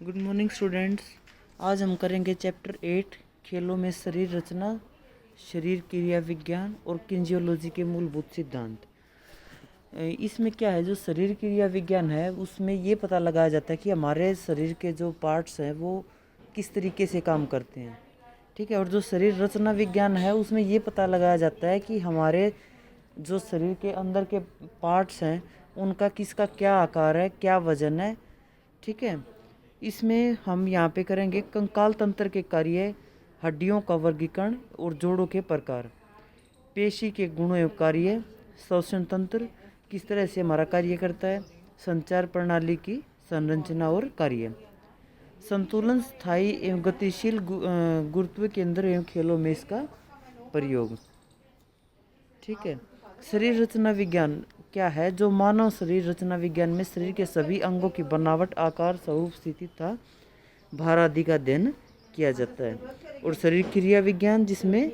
Good morning students. आज हम करेंगे चैप्टर 8 खेलों में शरीर रचना, शरीर क्रिया विज्ञान और किन्जियोलॉजी के मूलभूत सिद्धांत। इसमें क्या है, जो शरीर क्रिया विज्ञान है उसमें ये पता लगाया जाता है कि हमारे शरीर के जो पार्ट्स हैं वो किस तरीके से काम करते हैं। ठीक है। और जो शरीर रचना विज्ञान है उसमें ये पता लगाया जाता है कि हमारे जो शरीर के अंदर के पार्ट्स हैं उनका किसका क्या आकार है, क्या वजन है। ठीक है। इसमें हम यहाँ पे करेंगे कंकाल तंत्र के कार्य, हड्डियों का वर्गीकरण और जोड़ों के प्रकार, पेशी के गुणों एवं कार्य, श्वसन तंत्र किस तरह से हमारा कार्य करता है, संचार प्रणाली की संरचना और कार्य, संतुलन, स्थायी एवं गतिशील गुरुत्व केंद्र एवं खेलों में इसका प्रयोग। ठीक है। शरीर रचना विज्ञान क्या है, जो मानव शरीर रचना विज्ञान में शरीर के सभी अंगों की बनावट, आकार, स्वरूप, स्थिति तथा भार आदि का अध्ययन किया जाता है। और शरीर क्रिया विज्ञान जिसमें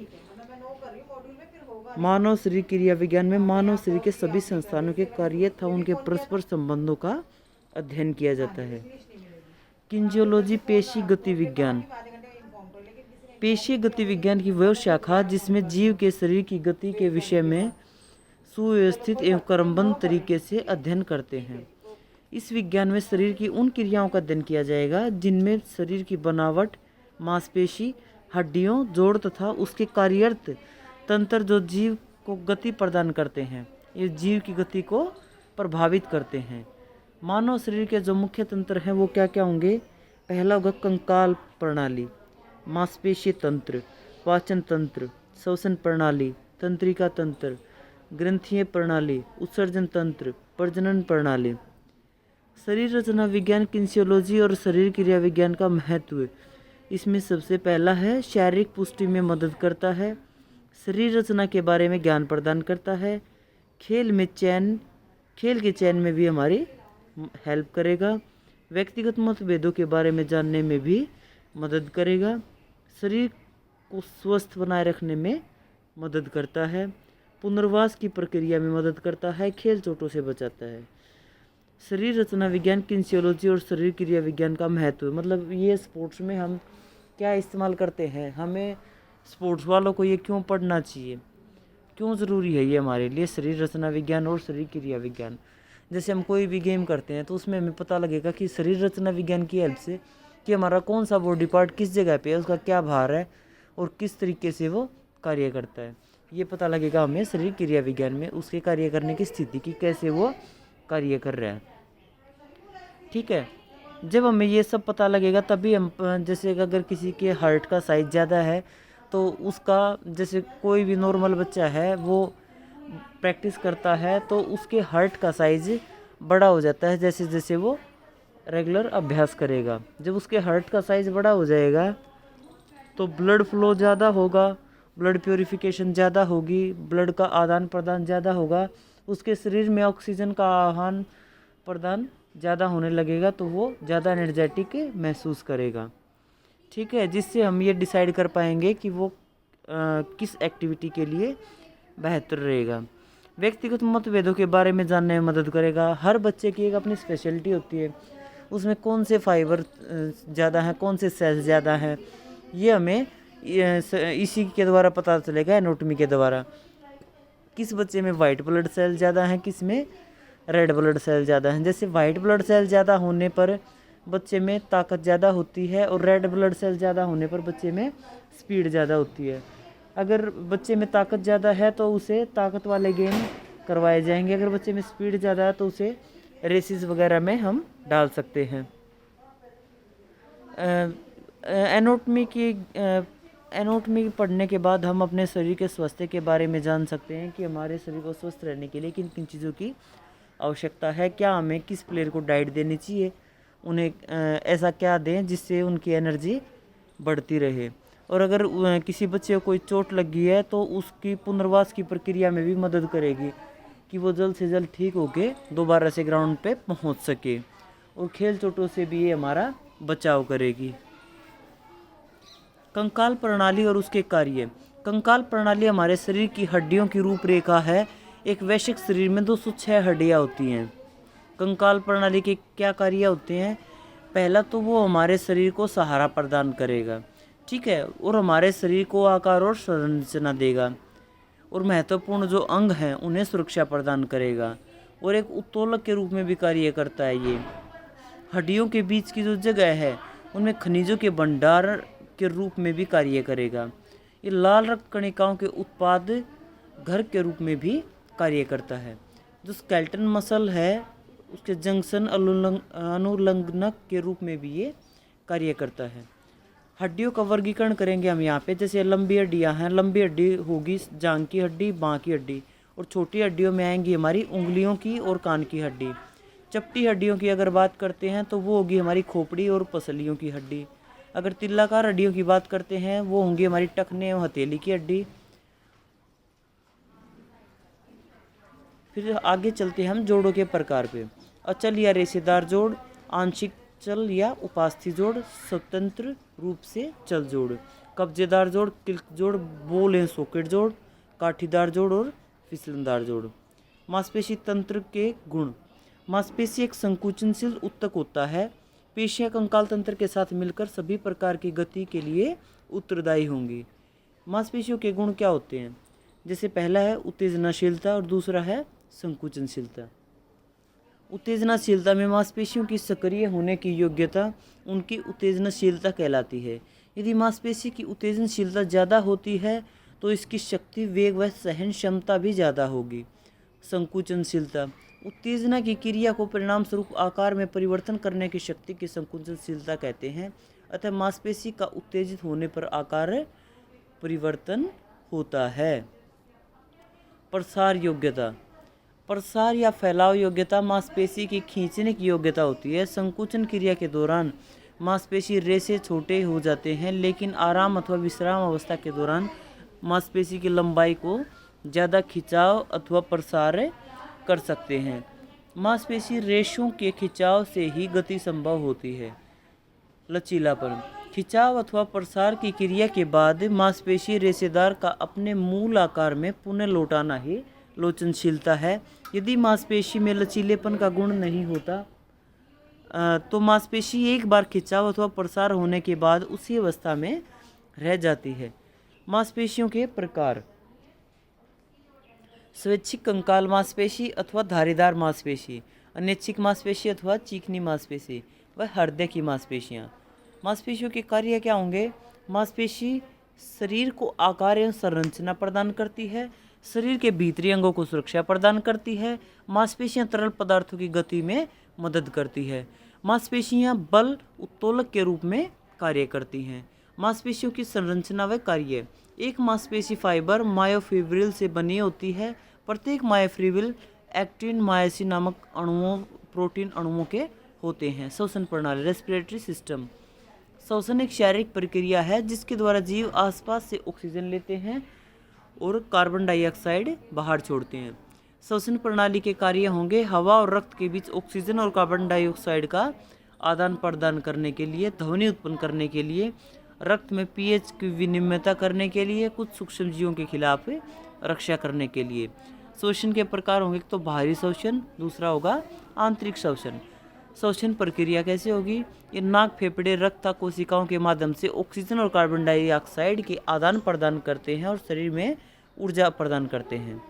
मानव शरीर क्रिया विज्ञान में मानव शरीर के सभी संस्थानों के कार्य तथा उनके परस्पर संबंधों का अध्ययन किया जाता है। किन्जियोलॉजी पेशी गति विज्ञान, पेशी गति विज्ञान की वह शाखा जिसमें जीव के शरीर की गति के विषय में सुव्यवस्थित एवं क्रमबद्ध तरीके से अध्ययन करते हैं। इस विज्ञान में शरीर की उन क्रियाओं का अध्ययन किया जाएगा जिनमें शरीर की बनावट, मांसपेशी, हड्डियों, जोड़ तथा उसके कार्यरत तंत्र जो जीव को गति प्रदान करते हैं, ये जीव की गति को प्रभावित करते हैं। मानव शरीर के जो मुख्य तंत्र हैं वो क्या क्या होंगे। पहला होगा कंकाल प्रणाली, मांसपेशी तंत्र, पाचन तंत्र, श्वसन प्रणाली, तंत्रिका तंत्र, ग्रंथीय प्रणाली, उत्सर्जन तंत्र, प्रजनन प्रणाली। शरीर रचना विज्ञान किन्सियोलॉजी और शरीर क्रिया विज्ञान का महत्व, इसमें सबसे पहला है शारीरिक पुष्टि में मदद करता है, शरीर रचना के बारे में ज्ञान प्रदान करता है, खेल के चयन में भी हमारी हेल्प करेगा, व्यक्तिगत मतभेदों के बारे में जानने में भी मदद करेगा, शरीर को स्वस्थ बनाए रखने में मदद करता है, पुनर्वास की प्रक्रिया में मदद करता है, खेल चोटों से बचाता है। शरीर रचना विज्ञान किन्सियोलॉजी और शरीर क्रिया विज्ञान का महत्व, मतलब ये स्पोर्ट्स में हम क्या इस्तेमाल करते हैं, हमें स्पोर्ट्स वालों को ये क्यों पढ़ना चाहिए, क्यों ज़रूरी है ये हमारे लिए शरीर रचना विज्ञान और शरीर क्रिया विज्ञान। जैसे हम कोई भी गेम करते हैं तो उसमें हमें पता लगेगा कि शरीर रचना विज्ञान की हेल्प से कि हमारा कौन सा बॉडी पार्ट किस जगह पे है, उसका क्या भार है और किस तरीके से वो कार्य करता है, ये पता लगेगा हमें शरीर क्रिया विज्ञान में, उसके कार्य करने की स्थिति की, कैसे वो कार्य कर रहा है। ठीक है। जब हमें ये सब पता लगेगा तभी हम, जैसे अगर किसी के हार्ट का साइज ज़्यादा है तो उसका, जैसे कोई भी नॉर्मल बच्चा है वो प्रैक्टिस करता है तो उसके हार्ट का साइज बड़ा हो जाता है जैसे जैसे वो रेगुलर अभ्यास करेगा। जब उसके हार्ट का साइज बड़ा हो जाएगा तो ब्लड फ्लो ज़्यादा होगा, ब्लड प्योरिफिकेशन ज़्यादा होगी, ब्लड का आदान प्रदान ज़्यादा होगा, उसके शरीर में ऑक्सीजन का आदान प्रदान ज़्यादा होने लगेगा तो वो ज़्यादा एनर्जेटिक महसूस करेगा। ठीक है। जिससे हम ये डिसाइड कर पाएंगे कि वो किस एक्टिविटी के लिए बेहतर रहेगा। व्यक्तिगत मतभेदों के बारे में जानने में मदद करेगा। हर बच्चे की एक अपनी स्पेशलिटी होती है, उसमें कौन से फाइबर ज़्यादा हैं, कौन से सेल्स ज़्यादा हैं, ये हमें इसी के द्वारा पता चलेगा, एनाटॉमी के द्वारा। किस बच्चे में वाइट ब्लड सेल ज़्यादा हैं, किस में रेड ब्लड सेल ज़्यादा हैं। जैसे वाइट ब्लड सेल ज़्यादा होने पर बच्चे में ताकत ज़्यादा होती है और रेड ब्लड सेल ज़्यादा होने पर बच्चे में स्पीड ज़्यादा होती है। अगर बच्चे में ताकत ज़्यादा है तो उसे ताकत वाले गेम करवाए जाएंगे, अगर बच्चे में स्पीड ज़्यादा है तो उसे रेसिस वगैरह में हम डाल सकते हैं। एनाटॉमी पढ़ने के बाद हम अपने शरीर के स्वास्थ्य के बारे में जान सकते हैं कि हमारे शरीर को स्वस्थ रहने के लिए किन किन चीज़ों की आवश्यकता है, क्या हमें किस प्लेयर को डाइट देनी चाहिए, उन्हें ऐसा क्या दें जिससे उनकी एनर्जी बढ़ती रहे। और अगर किसी बच्चे को कोई चोट लगी है तो उसकी पुनर्वास की प्रक्रिया में भी मदद करेगी कि वो जल्द से जल्द ठीक होके दोबारा से ग्राउंड पे पहुंच सके, और खेल चोटों से भी ये हमारा बचाव करेगी। कंकाल प्रणाली और उसके कार्य। कंकाल प्रणाली हमारे शरीर की हड्डियों की रूपरेखा है। एक वैश्विक शरीर में 206 हड्डियाँ होती हैं। कंकाल प्रणाली के क्या कार्य होते हैं। पहला तो वो हमारे शरीर को सहारा प्रदान करेगा, ठीक है, और हमारे शरीर को आकार और संरचना देगा, और महत्वपूर्ण जो अंग हैं उन्हें सुरक्षा प्रदान करेगा, और एक उत्तोलक के रूप में भी कार्य करता है। ये हड्डियों के बीच की जो जगह है उनमें खनिजों के भंडार के रूप में भी कार्य करेगा। ये लाल रक्त कणिकाओं के उत्पाद घर के रूप में भी कार्य करता है। जो स्केलेटन मसल है उसके जंक्शन अनुलंघनक के रूप में भी ये कार्य करता है। हड्डियों का वर्गीकरण करेंगे हम यहाँ पे, जैसे लंबी हड्डियाँ हैं, लंबी हड्डी होगी जांघ की हड्डी, बाँ की हड्डी, और छोटी हड्डियों में आएंगी हमारी उंगलियों की और कान की हड्डी। चपटी हड्डियों की अगर बात करते हैं तो वो होगी हमारी खोपड़ी और पसलियों की हड्डी। अगर तिल्लाकार हड्डियों की बात करते हैं वो होंगी हमारी टखने और हथेली की हड्डी। फिर आगे चलते हैं हम जोड़ों के प्रकार पे। अचल या रेशेदार जोड़, आंशिक चल या उपास्थि जोड़, स्वतंत्र रूप से चल जोड़, कब्जेदार जोड़, क्लिक जोड़, बॉल एंड सॉकेट जोड़, काठीदार जोड़ और फिसलनदार जोड़। मांसपेशी तंत्र के गुण। मांसपेशी एक संकुचनशील ऊतक होता है। पेशियां कंकाल तंत्र के साथ मिलकर सभी प्रकार की गति के लिए उत्तरदायी होंगी। मांसपेशियों के गुण क्या होते हैं? जैसे पहला है उत्तेजनाशीलता और दूसरा है संकुचनशीलता। उत्तेजनाशीलता में मांसपेशियों की सक्रिय होने की योग्यता उनकी उत्तेजनाशीलता कहलाती है। यदि मांसपेशी की उत्तेजनशीलता ज़्यादा होती है तो इसकी शक्ति, वेग व सहन क्षमता भी ज़्यादा होगी। संकुचनशीलता उत्तेजना की क्रिया को परिणाम स्वरूप आकार में परिवर्तन करने की शक्ति की संकुचनशीलता कहते हैं। अतः मांसपेशी का उत्तेजित होने पर आकार परिवर्तन होता है। प्रसार योग्यता। प्रसार या फैलाव योग्यता मांसपेशी की खींचने की योग्यता होती है। संकुचन क्रिया के दौरान मांसपेशी रेशे छोटे हो जाते हैं, लेकिन आराम अथवा विश्राम अवस्था के दौरान मांसपेशी की लंबाई को ज़्यादा खिंचाव अथवा प्रसार कर सकते हैं। मांसपेशी रेशों के खिंचाव से ही गति संभव होती है। लचीलापन। खिंचाव अथवा प्रसार की क्रिया के बाद मांसपेशी रेशेदार का अपने मूल आकार में पुनः लौटाना ही लोचनशीलता है। यदि मांसपेशी में लचीलेपन का गुण नहीं होता तो मांसपेशी एक बार खिंचाव अथवा प्रसार होने के बाद उसी अवस्था में रह जाती है। मांसपेशियों के प्रकार। स्वैच्छिक कंकाल मांसपेशी अथवा धारीदार मांसपेशी, अनैच्छिक मांसपेशी अथवा चिकनी मांसपेशी व हृदय की मांसपेशियाँ। मांसपेशियों के कार्य क्या होंगे? मांसपेशी शरीर को आकार एवं संरचना प्रदान करती है, शरीर के भीतरी अंगों को सुरक्षा प्रदान करती है। मांसपेशियां तरल पदार्थों की गति में मदद करती है। मांसपेशियां बल उत्तोलक के रूप में कार्य करती हैं। मांसपेशियों की संरचना व कार्य। एक मांसपेशी फाइबर मायोफिब्रिल से बनी होती है। प्रत्येक मायोफिब्रिल एक्टिन मायोसिन नामक अणुओं, प्रोटीन अणुओं के होते हैं। श्वसन प्रणाली, रेस्पिरेटरी सिस्टम। श्वसन एक शारीरिक प्रक्रिया है जिसके द्वारा जीव आसपास से ऑक्सीजन लेते हैं और कार्बन डाइऑक्साइड बाहर छोड़ते हैं। श्वसन प्रणाली के कार्य होंगे हवा और रक्त के बीच ऑक्सीजन और कार्बन डाइऑक्साइड का आदान प्रदान करने के लिए, ध्वनि उत्पन्न करने के लिए, रक्त में पीएच की विनिमयता करने के लिए, कुछ सूक्ष्म जीवों के खिलाफ रक्षा करने के लिए। श्वसन के प्रकार होंगे, एक तो बाहरी श्वसन, दूसरा होगा आंतरिक श्वसन। श्वसन प्रक्रिया कैसे होगी? ये नाक, फेफड़े, रक्त कोशिकाओं के माध्यम से ऑक्सीजन और कार्बन डाइऑक्साइड के आदान प्रदान करते हैं और शरीर में ऊर्जा प्रदान करते हैं।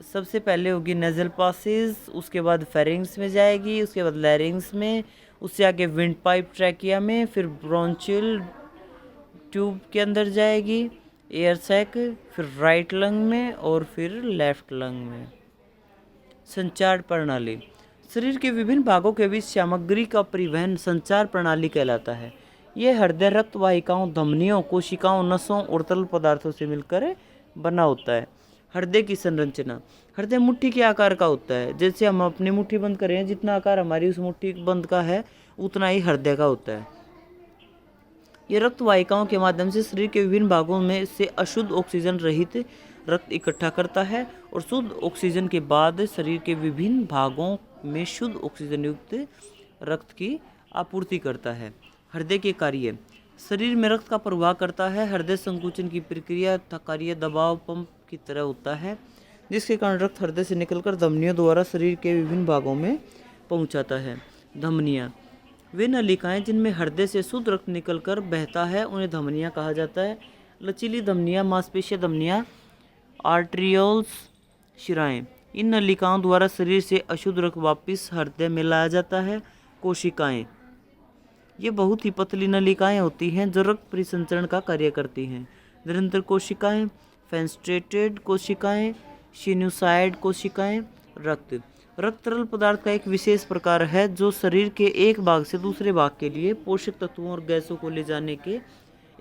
सबसे पहले होगी नेजल पासेज, उसके बाद फेरिंग्स में जाएगी, उसके बाद लैरिंग्स में, उससे आगे विंड पाइप ट्रैकिया में, फिर ब्रोंचियल ट्यूब के अंदर जाएगी, एयर सैक, फिर राइट लंग में और फिर लेफ्ट लंग में। संचार प्रणाली। शरीर के विभिन्न भागों के बीच सामग्री का परिवहन संचार प्रणाली कहलाता है। यह हृदय, रक्त वाहिकाओं, धमनियों, कोशिकाओं, नसों और तरल पदार्थों से मिलकर बना होता है। हृदय की संरचना। हृदय मुट्ठी के आकार का होता है। जैसे हम अपनी मुट्ठी बंद कर रहे हैं, जितना आकार हमारी उस मुट्ठी बंद का है उतना ही हृदय का होता है। ये रक्त वाहिकाओं के माध्यम से शरीर के विभिन्न भागों में से अशुद्ध ऑक्सीजन रहित रक्त इकट्ठा करता है और शुद्ध ऑक्सीजन के बाद शरीर के विभिन्न भागों में शुद्ध ऑक्सीजन युक्त रक्त की आपूर्ति करता है। हृदय के कार्य। शरीर में रक्त का प्रवाह करता है। हृदय संकुचन की प्रक्रिया कार्य दबाव पंप की तरह होता है, जिसके कारण रक्त हृदय से निकलकर धमनियों द्वारा शरीर के विभिन्न भागों में पहुंचाता है। धमनियाँ। वे नलिकाएं जिनमें हृदय से शुद्ध रक्त निकलकर बहता है उन्हें धमनियाँ कहा जाता है। लचीली धमनियाँ, मांसपेशियाँ धमनियाँ, आर्ट्रियोल्स, शिराएं, इन नलिकाओं द्वारा शरीर से अशुद्ध रक्त वापस हृदय में लाया जाता है। कोशिकाएं, ये बहुत ही पतली नलिकाएं होती हैं जो रक्त परिसंचरण का कार्य करती हैं। निरंतर कोशिकाएं, फेनेस्ट्रेटेड कोशिकाएं, सिनुसाइड कोशिकाएं। रक्त तरल पदार्थ का एक विशेष प्रकार है जो शरीर के एक भाग से दूसरे भाग के लिए पोषक तत्वों और गैसों को ले जाने के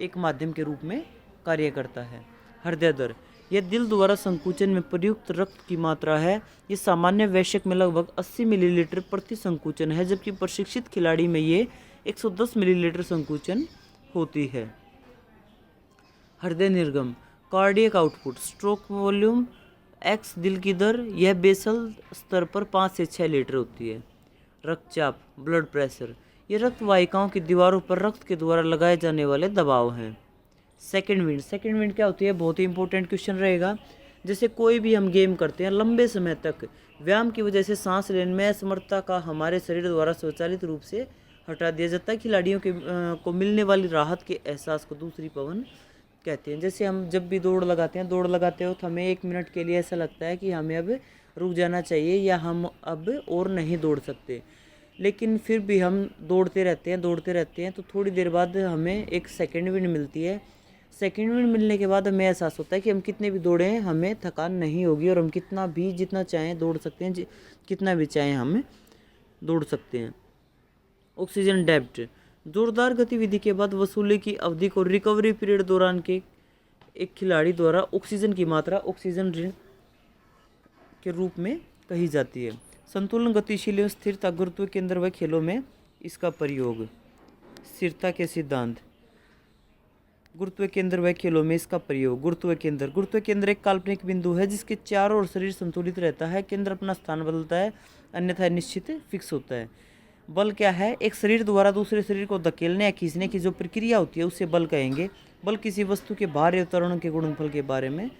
एक माध्यम के रूप में कार्य करता है। हृदय दर, यह दिल द्वारा संकुचन में प्रयुक्त रक्त की मात्रा है। ये सामान्य वयस्क में लगभग 80 मिलीलीटर प्रति संकुचन है, जबकि प्रशिक्षित खिलाड़ी में ये 110 मिलीलीटर संकुचन होती है। हृदय निर्गम, cardiac output, stroke volume x दिल की दर, यह बेसल स्तर पर 5 से 6 लीटर होती है। रक्तचाप, ब्लड प्रेशर, ये रक्त वाहिकाओं की दीवारों पर रक्त के द्वारा लगाए जाने वाले दबाव हैं। सेकेंड विंड क्या होती है? बहुत ही इंपॉर्टेंट क्वेश्चन रहेगा। जैसे कोई भी हम गेम करते हैं, लंबे समय तक व्यायाम की वजह से सांस लेने में असमर्थता का हमारे शरीर द्वारा स्वचालित रूप से हटा दिया जाता है। खिलाड़ियों को मिलने वाली राहत के एहसास को दूसरी पवन कहते हैं। जैसे हम जब भी दौड़ लगाते हो तो हमें 1 मिनट के लिए ऐसा लगता है कि हमें अब रुक जाना चाहिए या हम अब और नहीं दौड़ सकते, लेकिन फिर भी हम दौड़ते रहते हैं तो थोड़ी देर बाद हमें एक सेकेंड विंड मिलती है। सेकेंड विंड मिलने के बाद हमें एहसास होता है कि हम कितने भी दौड़ें हमें थकान नहीं होगी और हम जितना चाहें दौड़ सकते हैं, कितना भी चाहें हम दौड़ सकते हैं। ऑक्सीजन डेब्ट, जोरदार गतिविधि के बाद वसूली की अवधि को रिकवरी पीरियड दौरान के एक खिलाड़ी द्वारा ऑक्सीजन की मात्रा ऑक्सीजन ऋण के रूप में कही जाती है। संतुलन, गतिशील एवं स्थिरता, गुरुत्व केंद्र व खेलों में इसका प्रयोग। स्थिरता के सिद्धांत, गुरुत्व केंद्र व खेलों में इसका प्रयोग। गुरुत्व केंद्र एक काल्पनिक बिंदु है जिसके चारों ओर शरीर संतुलित रहता है। केंद्र अपना स्थान बदलता है, अन्यथा निश्चित फिक्स होता है। बल क्या है? एक शरीर द्वारा दूसरे शरीर को धकेलने या खींचने की जो प्रक्रिया होती है उसे बल कहेंगे। बल किसी वस्तु के भार या त्वरण के गुणनफल के बारे में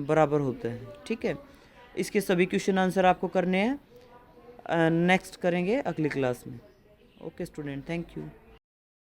बराबर होता है। ठीक है, इसके सभी क्वेश्चन आंसर आपको करने हैं, नेक्स्ट करेंगे अगली क्लास में। Okay student, thank you.